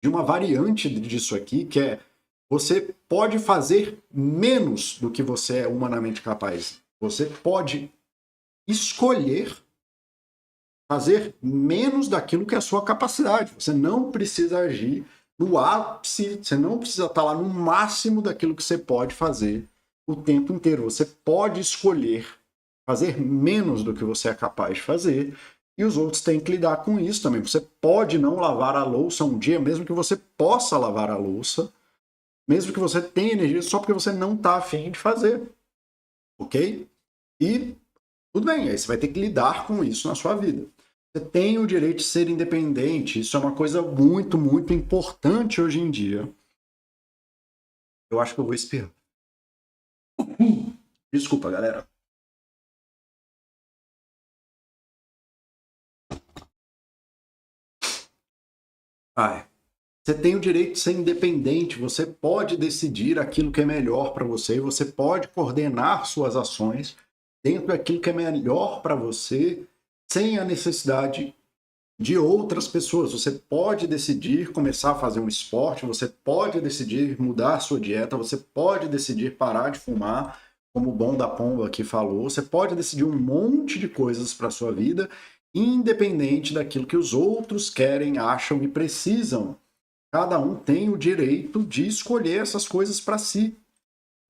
A: de uma variante disso aqui, que é você pode fazer menos do que você é humanamente capaz. Você pode escolher fazer menos daquilo que é a sua capacidade. Você não precisa agir no ápice, você não precisa estar lá no máximo daquilo que você pode fazer o tempo inteiro. Você pode escolher fazer menos do que você é capaz de fazer, e os outros têm que lidar com isso também. Você pode não lavar a louça um dia, mesmo que você possa lavar a louça, mesmo que você tenha energia, só porque você não está afim de fazer. Ok? E tudo bem, aí você vai ter que lidar com isso na sua vida. Você tem o direito de ser independente, isso é uma coisa muito, muito importante hoje em dia. Eu acho que eu vou espirrar. Desculpa, galera. Ai. Você tem o direito de ser independente, você pode decidir aquilo que é melhor para você, você pode coordenar suas ações dentro daquilo que é melhor para você, sem a necessidade de outras pessoas. Você pode decidir começar a fazer um esporte, você pode decidir mudar sua dieta, você pode decidir parar de fumar, como o Bom da Pomba aqui falou, você pode decidir um monte de coisas para sua vida, independente daquilo que os outros querem, acham e precisam. Cada um tem o direito de escolher essas coisas para si,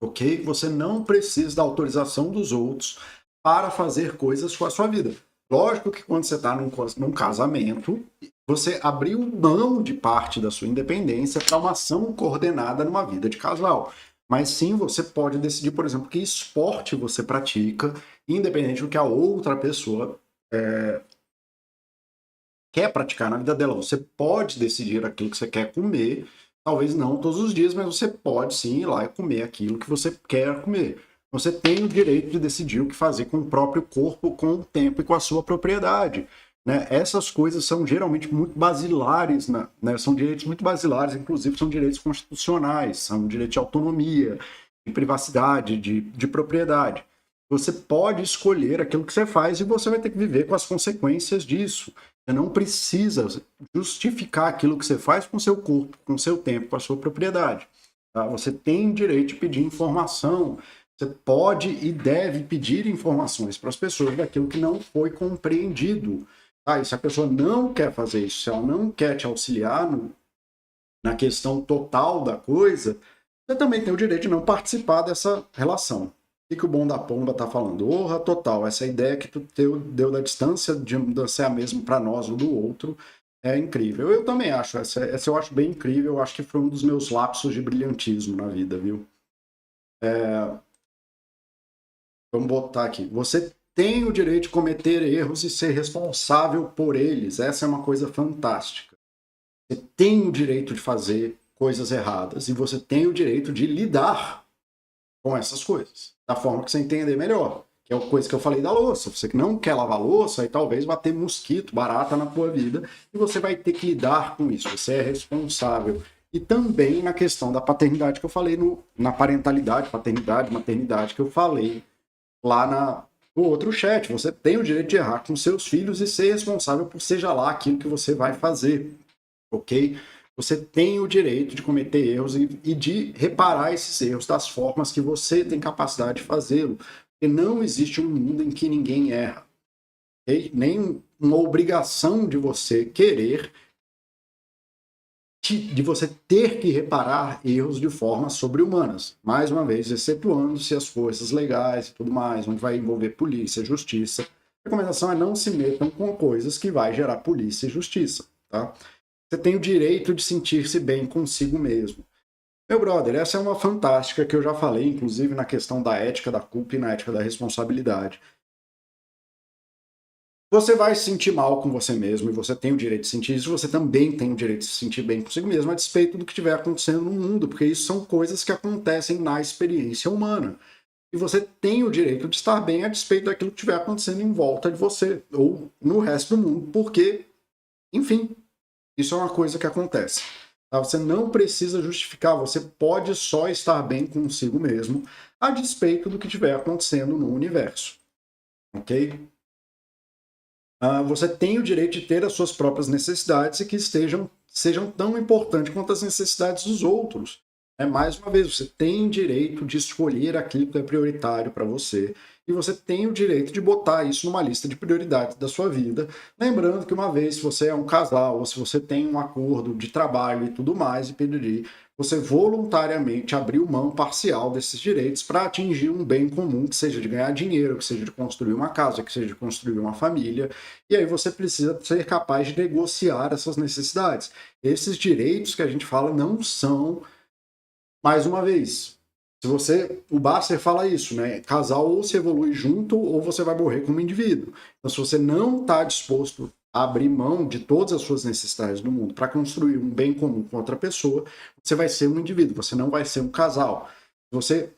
A: ok? Você não precisa da autorização dos outros para fazer coisas com a sua vida. Lógico que quando você está num casamento, você abriu mão de parte da sua independência para uma ação coordenada numa vida de casal. Mas sim, você pode decidir, por exemplo, que esporte você pratica, independente do que a outra pessoa quer praticar na vida dela. Você pode decidir aquilo que você quer comer, talvez não todos os dias, mas você pode sim ir lá e comer aquilo que você quer comer. Você tem o direito de decidir o que fazer com o próprio corpo, com o tempo e com a sua propriedade. Né? Essas coisas são geralmente muito basilares, né? São direitos muito basilares, inclusive são direitos constitucionais, são direitos de autonomia, de privacidade, de propriedade. Você pode escolher aquilo que você faz e você vai ter que viver com as consequências disso. Você não precisa justificar aquilo que você faz com o seu corpo, com o seu tempo, com a sua propriedade. Tá? Você tem direito de pedir informação. Você pode e deve pedir informações para as pessoas daquilo que não foi compreendido. Tá? E se a pessoa não quer fazer isso, se ela não quer te auxiliar na questão total da coisa, você também tem o direito de não participar dessa relação. O que o Bom da Pomba está falando? Honra total. Essa ideia que tu deu da distância de ser a mesma para nós um do outro é incrível. Eu também acho. Essa eu acho bem incrível. Eu acho que foi um dos meus lapsos de brilhantismo na vida, viu? Vamos botar aqui. Você tem o direito de cometer erros e ser responsável por eles. Essa é uma coisa fantástica. Você tem o direito de fazer coisas erradas e você tem o direito de lidar com essas coisas da forma que você entender melhor. Que é a coisa que eu falei da louça. Você que não quer lavar louça, e talvez vai ter mosquito, barata na tua vida, e você vai ter que lidar com isso. Você é responsável. E também na questão da paternidade que eu falei, na parentalidade, paternidade, maternidade, que eu falei lá no outro chat. Você tem o direito de errar com seus filhos e ser responsável por seja lá aquilo que você vai fazer. Ok? Você tem o direito de cometer erros e de reparar esses erros das formas que você tem capacidade de fazê-lo. Porque não existe um mundo em que ninguém erra. Okay? Nem uma obrigação de você querer, de você ter que reparar erros de formas sobre-humanas. Mais uma vez, excetuando-se as forças legais e tudo mais, onde vai envolver polícia, justiça. A recomendação é não se metam com coisas que vai gerar polícia e justiça. Tá? Você tem o direito de sentir-se bem consigo mesmo. Meu brother, essa é uma fantástica que eu já falei, inclusive na questão da ética da culpa e na ética da responsabilidade. Você vai se sentir mal com você mesmo e você tem o direito de sentir isso, você também tem o direito de se sentir bem consigo mesmo a despeito do que estiver acontecendo no mundo, porque isso são coisas que acontecem na experiência humana. E você tem o direito de estar bem a despeito daquilo que estiver acontecendo em volta de você ou no resto do mundo, porque, enfim, isso é uma coisa que acontece. Tá? Você não precisa justificar, você pode só estar bem consigo mesmo, a despeito do que estiver acontecendo no universo. Ok? Você tem o direito de ter as suas próprias necessidades e que sejam tão importantes quanto as necessidades dos outros. Mais uma vez, você tem direito de escolher aquilo que é prioritário para você e você tem o direito de botar isso numa lista de prioridades da sua vida. Lembrando que uma vez, se você é um casal ou se você tem um acordo de trabalho e tudo mais, e pedir, você voluntariamente abriu mão parcial desses direitos para atingir um bem comum, que seja de ganhar dinheiro, que seja de construir uma casa, que seja de construir uma família. E aí você precisa ser capaz de negociar essas necessidades. Esses direitos que a gente fala não são, mais uma vez, o Basser fala isso, né? Casal ou se evolui junto ou você vai morrer como indivíduo. Então, se você não está disposto abrir mão de todas as suas necessidades do mundo para construir um bem comum com outra pessoa, você vai ser um indivíduo, você não vai ser um casal. Você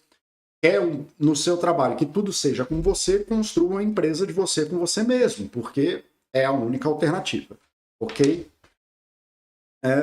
A: quer no seu trabalho que tudo seja com você, construa uma empresa de você com você mesmo, porque é a única alternativa, ok?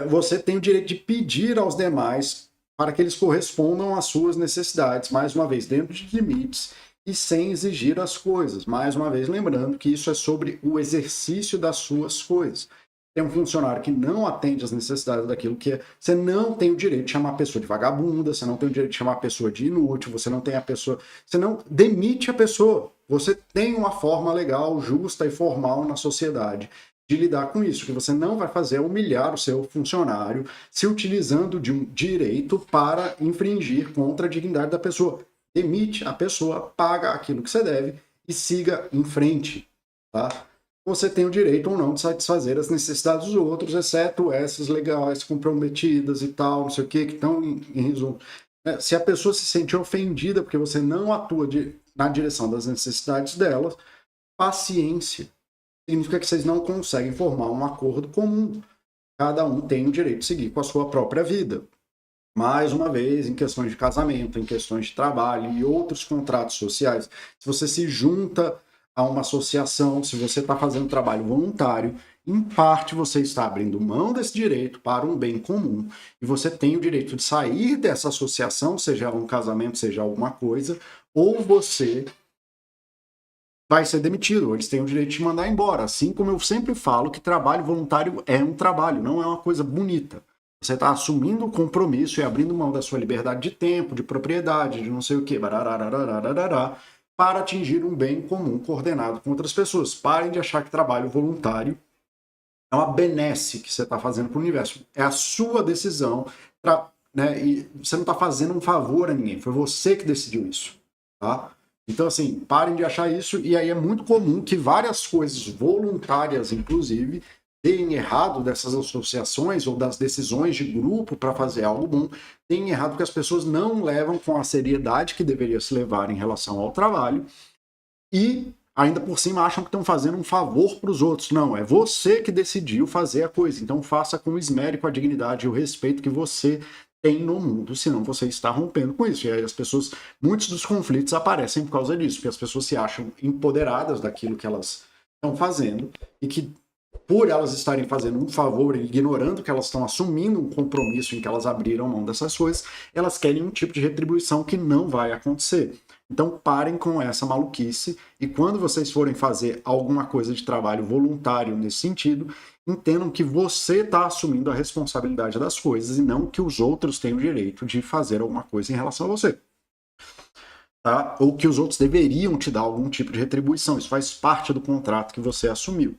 A: Você tem o direito de pedir aos demais para que eles correspondam às suas necessidades, mais uma vez, dentro de limites e sem exigir as coisas. Mais uma vez, lembrando que isso é sobre o exercício das suas coisas. Tem um funcionário que não atende às necessidades daquilo que é. Você não tem o direito de chamar a pessoa de vagabunda, você não tem o direito de chamar a pessoa de inútil, você não tem a pessoa. Você não demite a pessoa. Você tem uma forma legal, justa e formal na sociedade de lidar com isso. O que você não vai fazer é humilhar o seu funcionário se utilizando de um direito para infringir contra a dignidade da pessoa. Demite a pessoa, paga aquilo que você deve e siga em frente, tá? Você tem o direito ou não de satisfazer as necessidades dos outros, exceto essas legais, comprometidas e tal, não sei o que estão em resumo. Se a pessoa se sente ofendida porque você não atua na direção das necessidades delas, paciência. Significa que vocês não conseguem formar um acordo comum. Cada um tem o direito de seguir com a sua própria vida. Mais uma vez, em questões de casamento, em questões de trabalho e outros contratos sociais, se você se junta a uma associação, se você está fazendo trabalho voluntário, em parte você está abrindo mão desse direito para um bem comum e você tem o direito de sair dessa associação, seja um casamento, seja alguma coisa, ou você vai ser demitido, ou eles têm o direito de mandar embora. Assim como eu sempre falo que trabalho voluntário é um trabalho, não é uma coisa bonita. Você está assumindo o compromisso e abrindo mão da sua liberdade de tempo, de propriedade, de não sei o quê, para atingir um bem comum coordenado com outras pessoas. Parem de achar que trabalho voluntário é uma benesse que você está fazendo para o universo. É a sua decisão, né? E você não está fazendo um favor a ninguém. Foi você que decidiu isso, tá? Então, assim, parem de achar isso. E aí é muito comum que várias coisas voluntárias, inclusive, deem errado dessas associações ou das decisões de grupo para fazer algo bom, deem errado porque as pessoas não levam com a seriedade que deveria se levar em relação ao trabalho e ainda por cima acham que estão fazendo um favor para os outros. Não, é você que decidiu fazer a coisa, então faça com esmero, com a dignidade e o respeito que você tem no mundo, senão você está rompendo com isso. E aí as pessoas, muitos dos conflitos aparecem por causa disso, porque as pessoas se acham empoderadas daquilo que elas estão fazendo e que por elas estarem fazendo um favor e ignorando que elas estão assumindo um compromisso em que elas abriram mão dessas coisas, elas querem um tipo de retribuição que não vai acontecer. Então parem com essa maluquice e quando vocês forem fazer alguma coisa de trabalho voluntário nesse sentido, entendam que você está assumindo a responsabilidade das coisas e não que os outros têm o direito de fazer alguma coisa em relação a você. Tá? Ou que os outros deveriam te dar algum tipo de retribuição. Isso faz parte do contrato que você assumiu.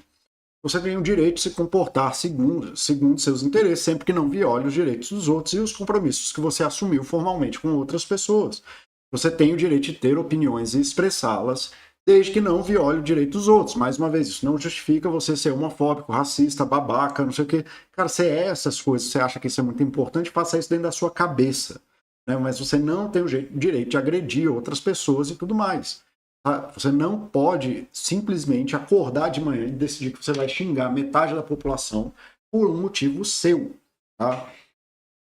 A: Você tem o direito de se comportar segundo seus interesses, sempre que não viole os direitos dos outros e os compromissos que você assumiu formalmente com outras pessoas. Você tem o direito de ter opiniões e expressá-las, desde que não viole o direito dos outros. Mais uma vez, isso não justifica você ser homofóbico, racista, babaca, não sei o quê. Cara, você é essas coisas, você acha que isso é muito importante, faça isso dentro da sua cabeça. Né? Mas você não tem o direito de agredir outras pessoas e tudo mais. Tá? Você não pode simplesmente acordar de manhã e decidir que você vai xingar metade da população por um motivo seu. Tá?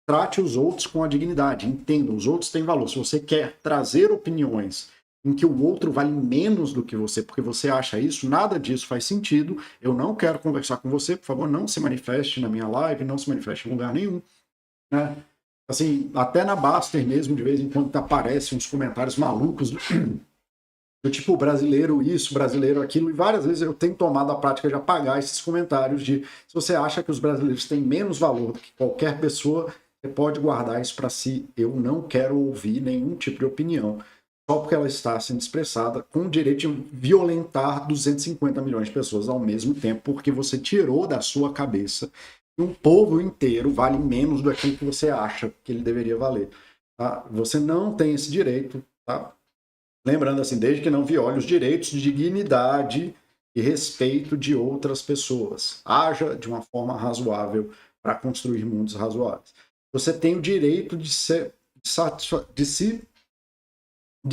A: Trate os outros com a dignidade, entenda, os outros têm valor. Se você quer trazer opiniões em que o outro vale menos do que você, porque você acha isso, nada disso faz sentido, eu não quero conversar com você, por favor, não se manifeste na minha live, não se manifeste em lugar nenhum. Né? Assim, até na Baster mesmo, de vez em quando aparecem uns comentários malucos do tipo brasileiro isso, brasileiro aquilo, e várias vezes eu tenho tomado a prática de apagar esses comentários de se você acha que os brasileiros têm menos valor do que qualquer pessoa, você pode guardar isso para si. Eu não quero ouvir nenhum tipo de opinião, só porque ela está sendo expressada com o direito de violentar 250 milhões de pessoas ao mesmo tempo, porque você tirou da sua cabeça que um povo inteiro vale menos do que você acha que ele deveria valer. Tá? Você não tem esse direito, tá? Lembrando assim, desde que não viole os direitos de dignidade e respeito de outras pessoas. Haja de uma forma razoável para construir mundos razoáveis. Você tem o direito de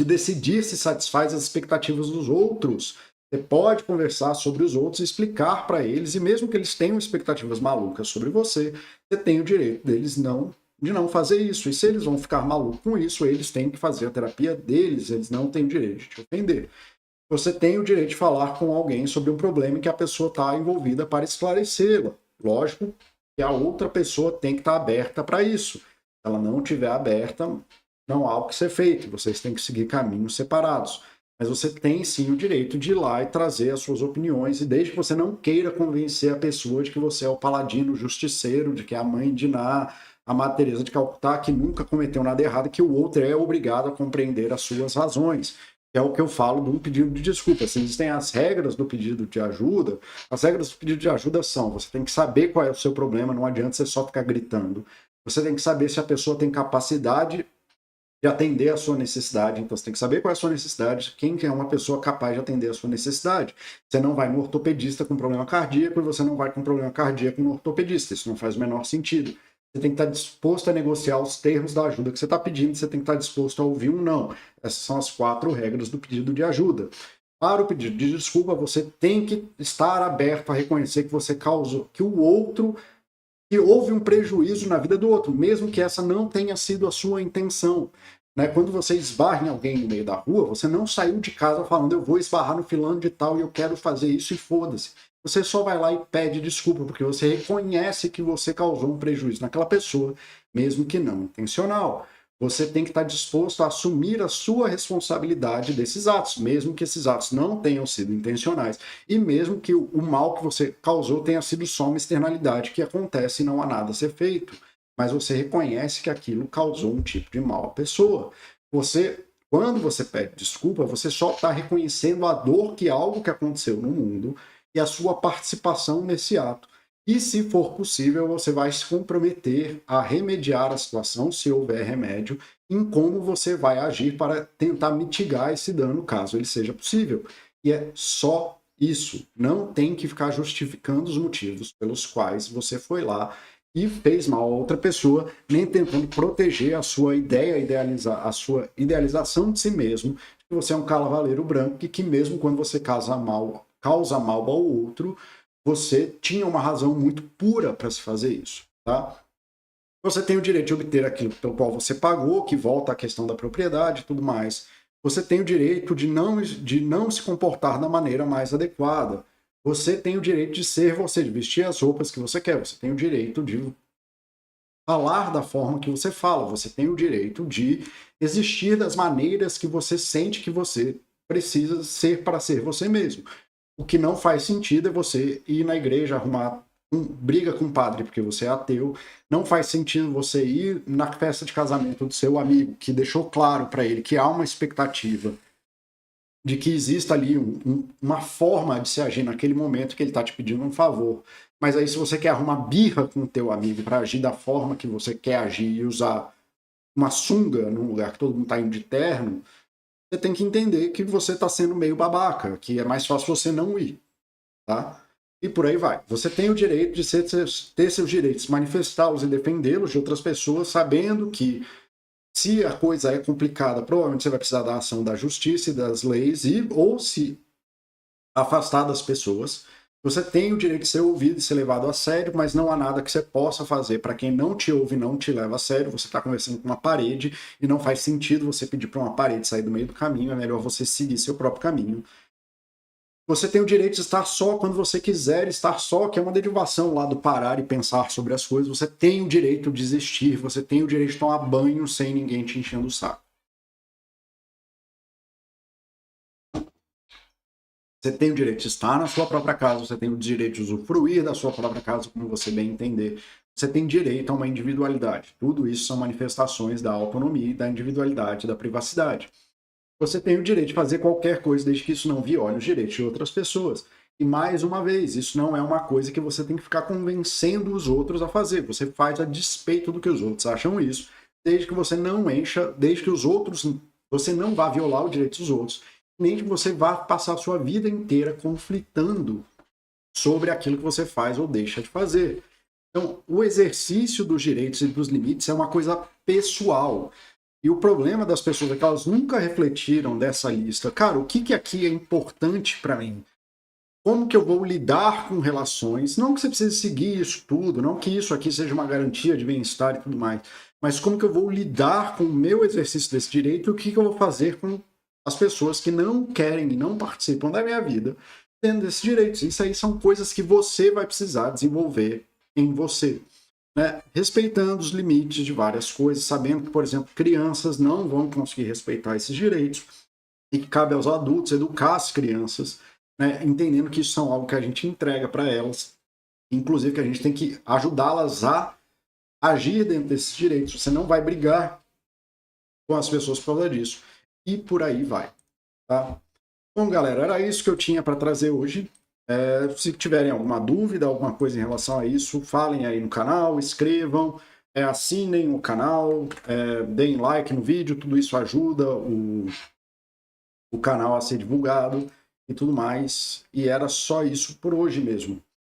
A: decidir se satisfaz as expectativas dos outros, Você pode conversar sobre os outros, explicar para eles, e mesmo que eles tenham expectativas malucas sobre você, você tem o direito deles de não fazer isso. E se eles vão ficar malucos com isso, eles têm que fazer a terapia deles, eles não têm o direito de te ofender. Você tem o direito de falar com alguém sobre um problema em que a pessoa está envolvida para esclarecê-la. Lógico que a outra pessoa tem que estar aberta para isso. Se ela não estiver aberta, não há o que ser feito. Vocês têm que seguir caminhos separados. Mas você tem sim o direito de ir lá e trazer as suas opiniões, e desde que você não queira convencer a pessoa de que você é o paladino justiceiro, de que é a mãe de Ná, a Madre Teresa de Calcutá, que nunca cometeu nada errado, que o outro é obrigado a compreender as suas razões. É o que eu falo de um pedido de desculpa. Se existem as regras do pedido de ajuda, as regras do pedido de ajuda são: você tem que saber qual é o seu problema, não adianta você só ficar gritando. Você tem que saber se a pessoa tem capacidade de atender a sua necessidade. Então você tem que saber qual é a sua necessidade, quem é uma pessoa capaz de atender a sua necessidade. Você não vai no ortopedista com problema cardíaco e você não vai com problema cardíaco no ortopedista. Isso não faz o menor sentido. Você tem que estar disposto a negociar os termos da ajuda que você está pedindo, você tem que estar disposto a ouvir um não. Essas são as 4 regras do pedido de ajuda. Para o pedido de desculpa, você tem que estar aberto a reconhecer que você causou, que o outro, que houve um prejuízo na vida do outro, mesmo que essa não tenha sido a sua intenção. Né? Quando você esbarra em alguém no meio da rua, você não saiu de casa falando: eu vou esbarrar no fulano de tal e eu quero fazer isso e foda-se. Você só vai lá e pede desculpa, porque você reconhece que você causou um prejuízo naquela pessoa, mesmo que não intencional. Você tem que estar disposto a assumir a sua responsabilidade desses atos, mesmo que esses atos não tenham sido intencionais, e mesmo que o mal que você causou tenha sido só uma externalidade que acontece e não há nada a ser feito. Mas você reconhece que aquilo causou um tipo de mal à pessoa. Quando você pede desculpa, você só está reconhecendo a dor que algo que aconteceu no mundo e a sua participação nesse ato. E, se for possível, você vai se comprometer a remediar a situação, se houver remédio, em como você vai agir para tentar mitigar esse dano, caso ele seja possível. E é só isso. Não tem que ficar justificando os motivos pelos quais você foi lá e fez mal a outra pessoa, nem tentando proteger a sua a sua idealização de si mesmo, que você é um cavaleiro branco e que mesmo quando você causa mal ao outro, você tinha uma razão muito pura para se fazer isso, tá? Você tem o direito de obter aquilo pelo qual você pagou, que volta à questão da propriedade e tudo mais. Você tem o direito de não se comportar da maneira mais adequada. Você tem o direito de ser você, de vestir as roupas que você quer. Você tem o direito de falar da forma que você fala. Você tem o direito de existir das maneiras que você sente que você precisa ser para ser você mesmo. O que não faz sentido é você ir na igreja arrumar briga com o padre porque você é ateu. Não faz sentido você ir na festa de casamento do seu amigo, que deixou claro para ele que há uma expectativa de que exista ali uma forma de se agir naquele momento que ele está te pedindo um favor. Mas aí, se você quer arrumar birra com o teu amigo para agir da forma que você quer agir e usar uma sunga num lugar que todo mundo está indo de terno, você tem que entender que você está sendo meio babaca, que é mais fácil você não ir, tá? E por aí vai. Você tem o direito de ter seus direitos, manifestá-los e defendê-los de outras pessoas, sabendo que, se a coisa é complicada, provavelmente você vai precisar da ação da justiça e das leis, ou se afastar das pessoas. Você tem o direito de ser ouvido e ser levado a sério, mas não há nada que você possa fazer para quem não te ouve e não te leva a sério. Você está conversando com uma parede e não faz sentido você pedir para uma parede sair do meio do caminho, é melhor você seguir seu próprio caminho. Você tem o direito de estar só quando você quiser estar só, que é uma derivação lá do parar e pensar sobre as coisas. Você tem o direito de existir, você tem o direito de tomar banho sem ninguém te enchendo o saco. Você tem o direito de estar na sua própria casa, você tem o direito de usufruir da sua própria casa, como você bem entender. Você tem direito a uma individualidade. Tudo isso são manifestações da autonomia, da individualidade, da privacidade. Você tem o direito de fazer qualquer coisa, desde que isso não viole os direitos de outras pessoas. E, mais uma vez, isso não é uma coisa que você tem que ficar convencendo os outros a fazer. Você faz a despeito do que os outros acham isso, desde que você não encha, desde que os outros, você não vá violar o direito dos outros, nem que você vá passar a sua vida inteira conflitando sobre aquilo que você faz ou deixa de fazer. Então, o exercício dos direitos e dos limites é uma coisa pessoal. E o problema das pessoas é que elas nunca refletiram dessa lista. Cara, o que, que aqui é importante para mim? Como que eu vou lidar com relações? Não que você precise seguir isso tudo, não que isso aqui seja uma garantia de bem-estar e tudo mais, mas como que eu vou lidar com o meu exercício desse direito e o que, que eu vou fazer com as pessoas que não querem e não participam da minha vida tendo desses direitos. Isso aí são coisas que você vai precisar desenvolver em você. Né? Respeitando os limites de várias coisas, sabendo que, por exemplo, crianças não vão conseguir respeitar esses direitos e que cabe aos adultos educar as crianças, né? Entendendo que isso são algo que a gente entrega para elas, inclusive que a gente tem que ajudá-las a agir dentro desses direitos. Você não vai brigar com as pessoas por causa disso. E por aí vai. Tá? Bom, galera, era isso que eu tinha para trazer hoje. Se tiverem alguma dúvida, alguma coisa em relação a isso, falem aí no canal, escrevam, assinem o canal, deem like no vídeo, tudo isso ajuda o canal a ser divulgado e tudo mais. E era só isso por hoje mesmo.